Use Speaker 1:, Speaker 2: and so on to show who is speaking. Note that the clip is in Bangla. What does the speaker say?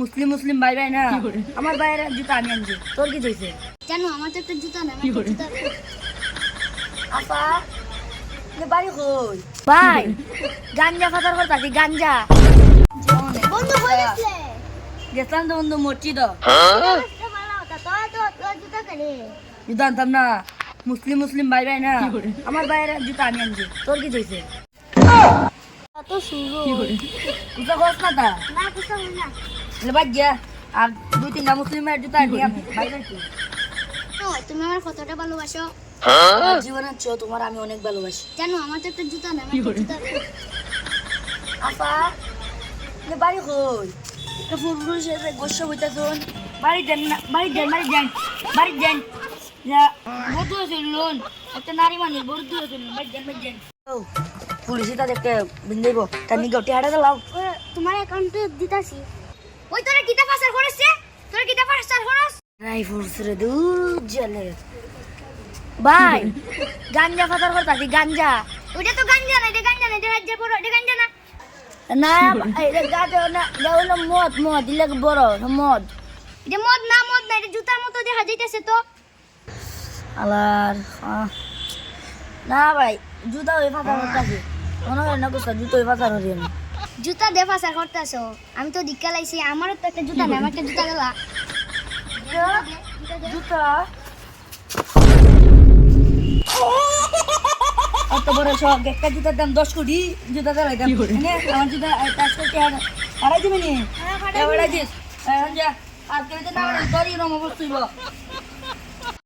Speaker 1: মুসলিম মুসলিম ভাই ভাই না আমার ভাইয়ের জুতা আমি আনছি তোর কি হয়েছে
Speaker 2: জানো আমার তো একটা জুতা না আমার জুতা
Speaker 1: আপা বাড়ি কই ভাই গাঞ্জা ফাতার কথা কি গাঞ্জা
Speaker 2: বন্ধু বলেছিলে
Speaker 1: গেছিলাম তো বন্ধু মসজিদ
Speaker 2: ভালো কথা তো জুতা কেনে
Speaker 1: জুতা আনতাম না মুসলিম মুসলিম ভাই ভাই না আমার ভাইয়ের জুতা আমি আনছি তোর কি হয়েছে
Speaker 2: কত সুন্দর
Speaker 1: জুতা কস না তা
Speaker 2: না কিছু না
Speaker 1: বাদ যা আর দুই তিনটা মুসলিমের জুতা নিয়ে আমি ভাই ভাই কি
Speaker 2: তুমি আমার কতটা ভালোবাসো
Speaker 1: আমার জীবনের চেয়েও তোমার আমি অনেক ভালোবাসি
Speaker 2: জানো আমার তো একটা জুতা না আমার জুতা
Speaker 1: আপা বাড়ি কই ফুরফুর শেষে গোস্ব হইতাছুন বাড়ি দেন না বাড়ি দেন বাড়ি দেন যা বড় হয়েছে লোন একটা নারী মানুষ বড় হয়েছে বাড়ি দেন পুলিশে তাদেরকে বিন্দাইব তার নিকে ওটি হাঁটা দিলাম
Speaker 2: তোমার অ্যাকাউন্টে দিতাছি ওই তোরা কিতা পাসার করেছে তোরা কিতা পাসার করছ
Speaker 1: রাইফলস রে দুধ জলে ভাই গাঞ্জা ফাতার কথা কি গাঞ্জা
Speaker 2: ওটা তো গাঞ্জা না এটা গাঞ্জা না এটা রাজ্যের বড় এটা গাঞ্জা না
Speaker 1: না এটা গাজা না গাউলো মদ মদ দিলে বড় মদ
Speaker 2: এটা মদ না এটা জুতার মতো দেখা যাইতেছে তো
Speaker 1: আলার না ভাই জুতা ওই ফাতার করতেছি মনে হয় না কোথাও জুতো ওই ফাতার হরি আমি
Speaker 2: জুতা দে পাসার করতেছো আমি তো দিক্কা লাইছি আমারও তো একটা জুতা না আমার একটা জুতা গেলা
Speaker 1: জুতা অত বড় শখ একটা জুতার দাম 10 কোটি জুতা দাম আমার জুতা 5 কোটি হারাই দিবি নি হারাই দিস যা আজকে না দড়ি রম বসইব